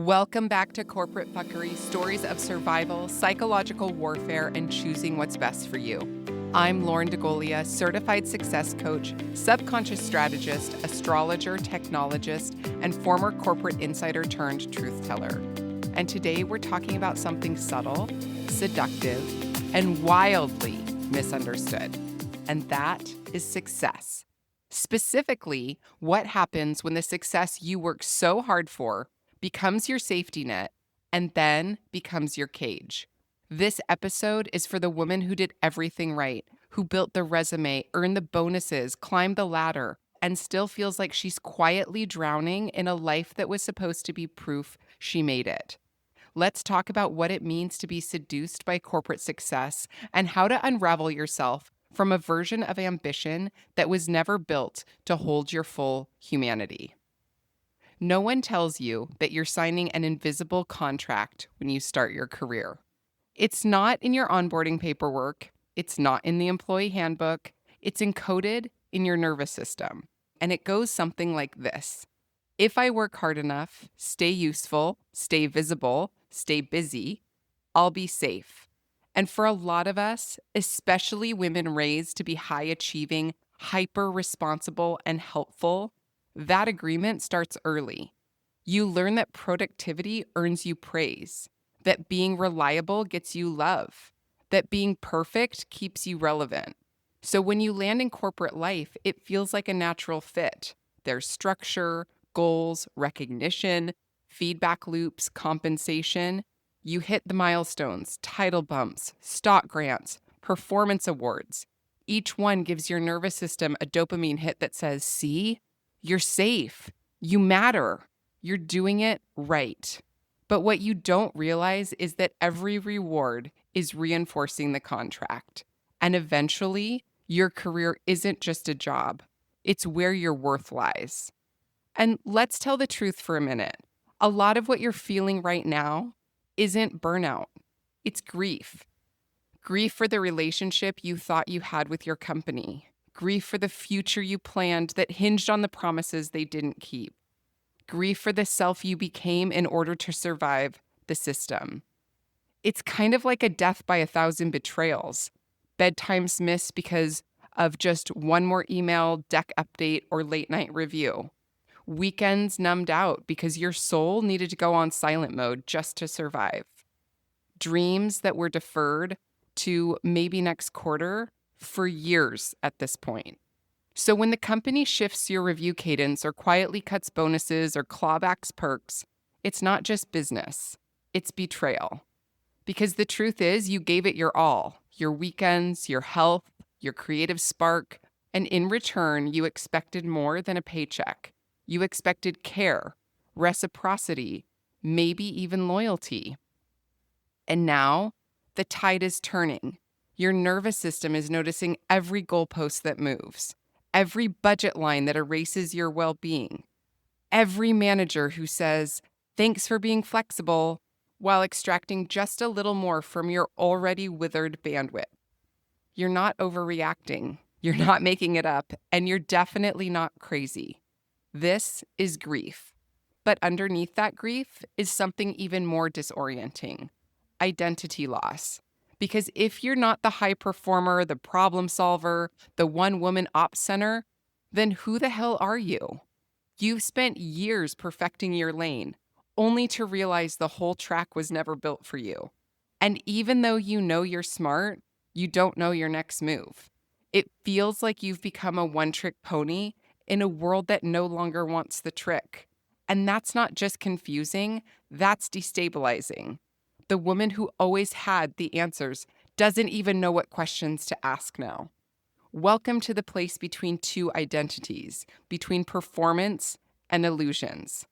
Welcome back to Corporate Fuckery, stories of survival, psychological warfare, and choosing what's best for you. I'm Lauren DeGolia, certified success coach, subconscious strategist, astrologer, technologist, and former corporate insider turned truth teller. And today we're talking about something subtle, seductive, and wildly misunderstood. And that is success. Specifically, what happens when the success you work so hard for becomes your safety net, and then becomes your cage. This episode is for the woman who did everything right, who built the resume, earned the bonuses, climbed the ladder, and still feels like she's quietly drowning in a life that was supposed to be proof she made it. Let's talk about what it means to be seduced by corporate success and how to unravel yourself from a version of ambition that was never built to hold your full humanity. No one tells you that you're signing an invisible contract when you start your career. It's not in your onboarding paperwork. It's not in the employee handbook. It's encoded in your nervous system. And it goes something like this. If I work hard enough, stay useful, stay visible, stay busy, I'll be safe. And for a lot of us, especially women raised to be high achieving, hyper responsible, and helpful, that agreement starts early. You learn that productivity earns you praise, that being reliable gets you love, that being perfect keeps you relevant. So when you land in corporate life, it feels like a natural fit. There's structure, goals, recognition, feedback loops, compensation. You hit the milestones, title bumps, stock grants, performance awards. Each one gives your nervous system a dopamine hit that says, see? You're safe. You matter. You're doing it right. But what you don't realize is that every reward is reinforcing the contract. And eventually, your career isn't just a job. It's where your worth lies. And let's tell the truth for a minute. A lot of what you're feeling right now isn't burnout. It's grief. Grief for the relationship you thought you had with your company. Grief for the future you planned that hinged on the promises they didn't keep. Grief for the self you became in order to survive the system. It's kind of like a death by 1,000 betrayals. Bedtimes missed because of just one more email, deck update, or late night review. Weekends numbed out because your soul needed to go on silent mode just to survive. Dreams that were deferred to maybe next quarter for years at this point. So when the company shifts your review cadence or quietly cuts bonuses or clawbacks perks, it's not just business, it's betrayal. Because the truth is, you gave it your all, your weekends, your health, your creative spark, and in return, you expected more than a paycheck. You expected care, reciprocity, maybe even loyalty. And now, the tide is turning. Your nervous system is noticing every goalpost that moves, every budget line that erases your well-being, every manager who says, "Thanks for being flexible," while extracting just a little more from your already withered bandwidth. You're not overreacting, you're not making it up, and you're definitely not crazy. This is grief. But underneath that grief is something even more disorienting: identity loss. Because if you're not the high performer, the problem solver, the one-woman ops center, then who the hell are you? You've spent years perfecting your lane, only to realize the whole track was never built for you. And even though you know you're smart, you don't know your next move. It feels like you've become a one-trick pony in a world that no longer wants the trick. And that's not just confusing, that's destabilizing. The woman who always had the answers doesn't even know what questions to ask now. Welcome to the place between two identities, between performance and illusions.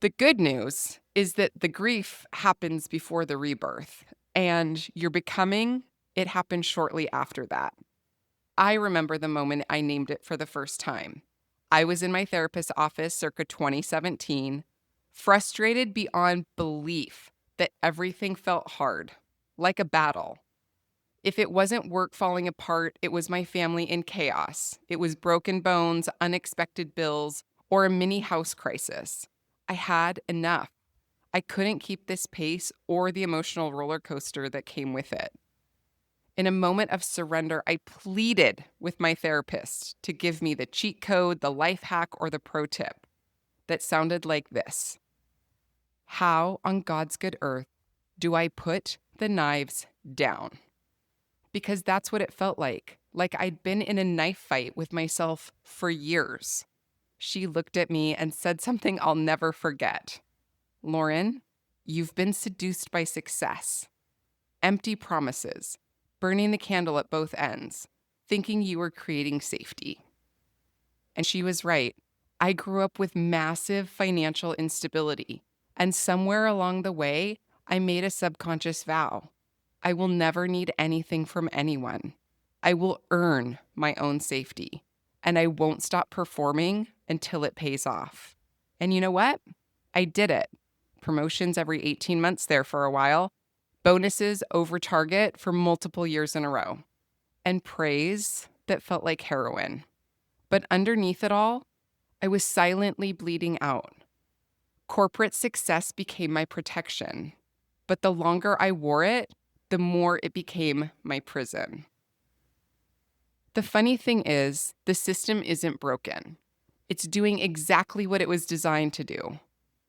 The good news is that the grief happens before the rebirth, and your becoming, it happens shortly after that. I remember the moment I named it for the first time. I was in my therapist's office circa 2017, frustrated beyond belief that everything felt hard, like a battle. If it wasn't work falling apart, it was my family in chaos. It was broken bones, unexpected bills, or a mini house crisis. I had enough. I couldn't keep this pace or the emotional roller coaster that came with it. In a moment of surrender, I pleaded with my therapist to give me the cheat code, the life hack, or the pro tip that sounded like this: how on God's good earth do I put the knives down? Because that's what it felt like I'd been in a knife fight with myself for years. She looked at me and said something I'll never forget. Lauren, you've been seduced by success, empty promises, burning the candle at both ends, thinking you were creating safety. And she was right. I grew up with massive financial instability, and somewhere along the way, I made a subconscious vow. I will never need anything from anyone. I will earn my own safety, and I won't stop performing until it pays off. And you know what? I did it. Promotions every 18 months there for a while, bonuses over target for multiple years in a row, and praise that felt like heroin. But underneath it all, I was silently bleeding out. Corporate success became my protection, but the longer I wore it, the more it became my prison. The funny thing is, the system isn't broken. It's doing exactly what it was designed to do.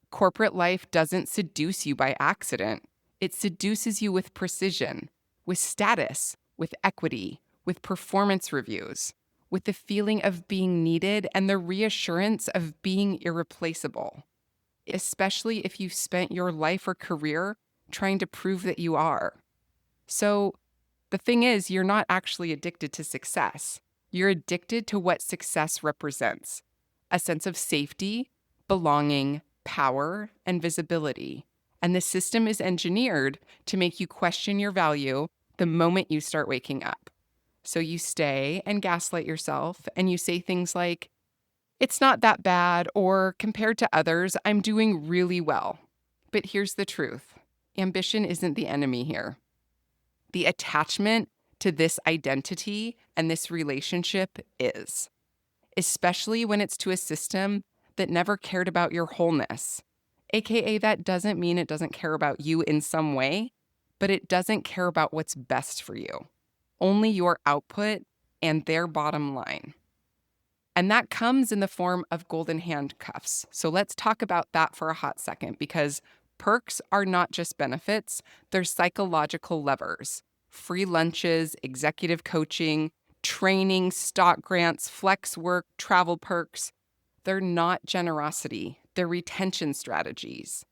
Corporate life doesn't seduce you by accident. It seduces you with precision, with status, with equity, with performance reviews, with the feeling of being needed and the reassurance of being irreplaceable, especially if you've spent your life or career trying to prove that you are. So the thing is, you're not actually addicted to success. You're addicted to what success represents: a sense of safety, belonging, power, and visibility. And the system is engineered to make you question your value the moment you start waking up. So you stay and gaslight yourself, and you say things like, it's not that bad, or compared to others, I'm doing really well. But here's the truth: ambition isn't the enemy here. The attachment to this identity and this relationship is, especially when it's to a system that never cared about your wholeness. AKA, that doesn't mean it doesn't care about you in some way, but it doesn't care about what's best for you, only your output and their bottom line. And that comes in the form of golden handcuffs. So let's talk about that for a hot second, because perks are not just benefits, they're psychological levers. Free lunches, executive coaching, training, stock grants, flex work, travel perks. They're not generosity, they're retention strategies.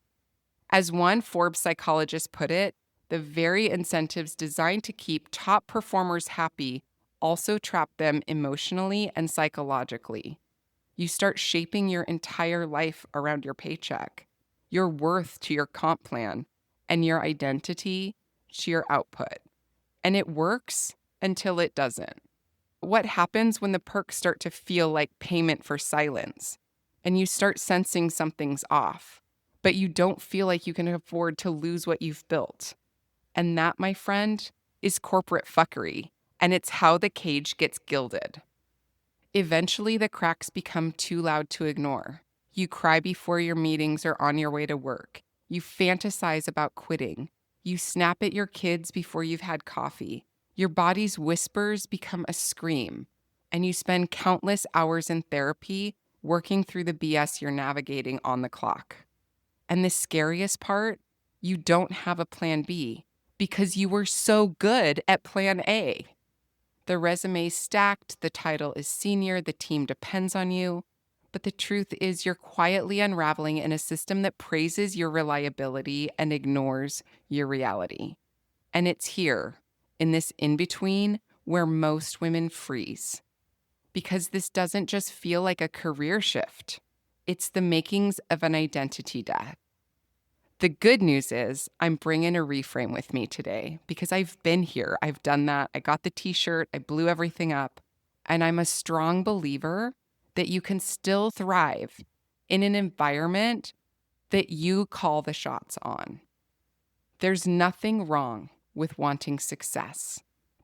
As one Forbes psychologist put it, the very incentives designed to keep top performers happy also trap them emotionally and psychologically. You start shaping your entire life around your paycheck, your worth to your comp plan, and your identity to your output. And it works until it doesn't. What happens when the perks start to feel like payment for silence, and you start sensing something's off, but you don't feel like you can afford to lose what you've built? And that, my friend, is corporate fuckery, and it's how the cage gets gilded. Eventually, the cracks become too loud to ignore. You cry before your meetings or on your way to work. You fantasize about quitting. You snap at your kids before you've had coffee. Your body's whispers become a scream, and you spend countless hours in therapy working through the BS you're navigating on the clock. And the scariest part, you don't have a plan B because you were so good at plan A. The resume's stacked, the title is senior, the team depends on you. But the truth is, you're quietly unraveling in a system that praises your reliability and ignores your reality. And it's here, in this in-between, where most women freeze. Because this doesn't just feel like a career shift. It's the makings of an identity death. The good news is I'm bringing a reframe with me today because I've been here. I've done that. I got the t-shirt. I blew everything up. And I'm a strong believer that you can still thrive in an environment that you call the shots on. There's nothing wrong with wanting success.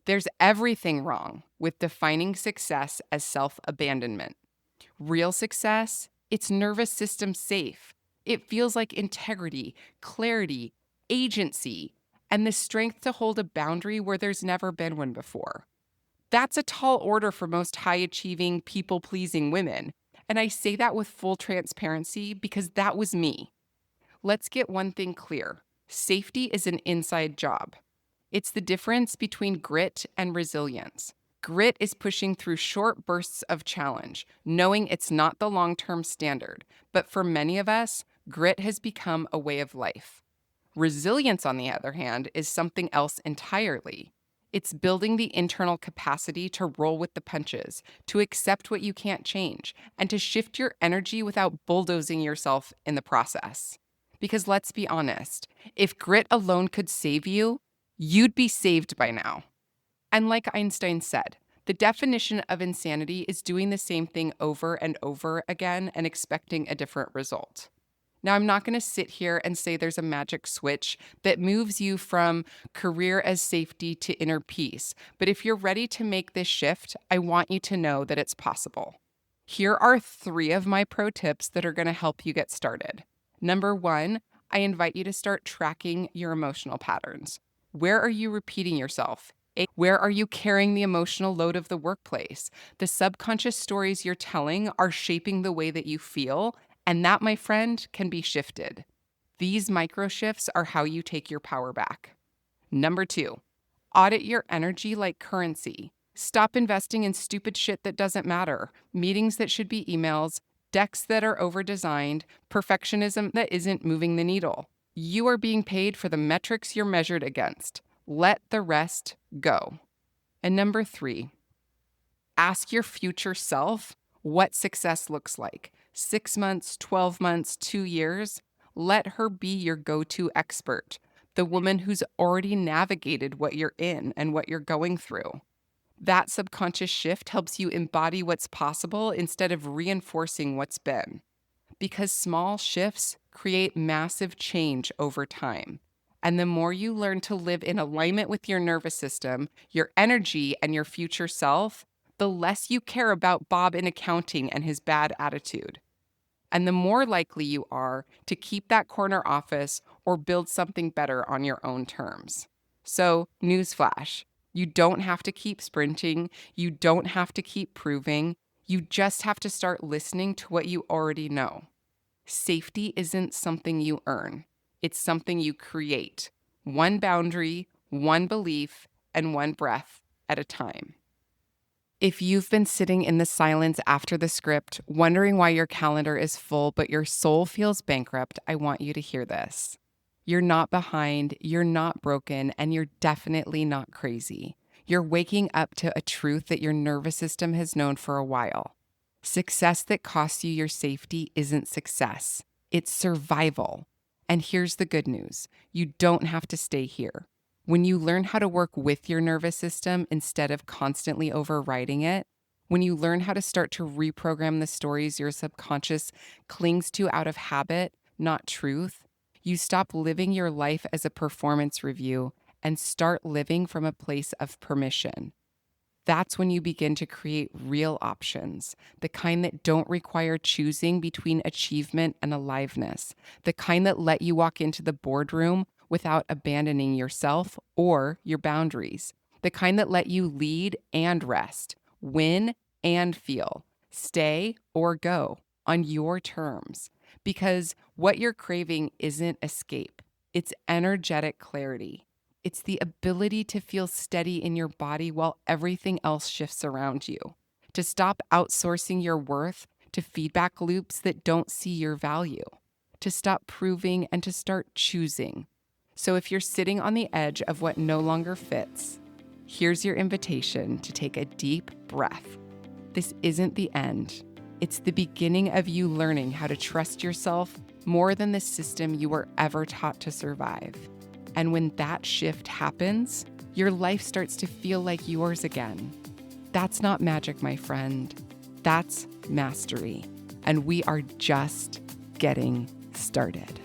There's everything wrong with defining success as self-abandonment. Real success, it's nervous system safe. It feels like integrity, clarity, agency, and the strength to hold a boundary where there's never been one before. That's a tall order for most high-achieving, people-pleasing women. And I say that with full transparency because that was me. Let's get one thing clear. Safety is an inside job. It's the difference between grit and resilience. Grit is pushing through short bursts of challenge, knowing it's not the long-term standard. But for many of us, grit has become a way of life. Resilience, on the other hand, is something else entirely. It's building the internal capacity to roll with the punches, to accept what you can't change, and to shift your energy without bulldozing yourself in the process. Because let's be honest, if grit alone could save you, you'd be saved by now. And like Einstein said, the definition of insanity is doing the same thing over and over again and expecting a different result. Now, I'm not going to sit here and say there's a magic switch that moves you from career as safety to inner peace, but if you're ready to make this shift, I want you to know that it's possible. Here are 3 of my pro tips that are going to help you get started. Number 1, I invite you to start tracking your emotional patterns. Where are you repeating yourself? Where are you carrying the emotional load of the workplace? The subconscious stories you're telling are shaping the way that you feel, and that, my friend, can be shifted. These micro shifts are how you take your power back. Number 2, audit your energy like currency. Stop investing in stupid shit that doesn't matter, meetings that should be emails, decks that are over-designed, perfectionism that isn't moving the needle. You are being paid for the metrics you're measured against. Let the rest go. And number 3, ask your future self what success looks like. 6 months, 12 months, 2 years. Let her be your go-to expert, the woman who's already navigated what you're in and what you're going through. That subconscious shift helps you embody what's possible instead of reinforcing what's been. Because small shifts create massive change over time. And the more you learn to live in alignment with your nervous system, your energy, and your future self, the less you care about Bob in accounting and his bad attitude. And the more likely you are to keep that corner office or build something better on your own terms. So, newsflash. You don't have to keep sprinting. You don't have to keep proving. You just have to start listening to what you already know. Safety isn't something you earn. It's something you create. One boundary, one belief, and one breath at a time. If you've been sitting in the silence after the script, wondering why your calendar is full but your soul feels bankrupt, I want you to hear this. You're not behind, you're not broken, and you're definitely not crazy. You're waking up to a truth that your nervous system has known for a while. Success that costs you your safety isn't success. It's survival. And here's the good news. You don't have to stay here. When you learn how to work with your nervous system instead of constantly overriding it, when you learn how to start to reprogram the stories your subconscious clings to out of habit, not truth, you stop living your life as a performance review and start living from a place of permission. That's when you begin to create real options, the kind that don't require choosing between achievement and aliveness, the kind that let you walk into the boardroom without abandoning yourself or your boundaries, the kind that let you lead and rest, win and feel, stay or go on your terms. Because what you're craving isn't escape, it's energetic clarity. It's the ability to feel steady in your body while everything else shifts around you, to stop outsourcing your worth to feedback loops that don't see your value, to stop proving and to start choosing. So if you're sitting on the edge of what no longer fits, here's your invitation to take a deep breath. This isn't the end. It's the beginning of you learning how to trust yourself more than the system you were ever taught to survive. And when that shift happens, your life starts to feel like yours again. That's not magic, my friend. That's mastery. And we are just getting started.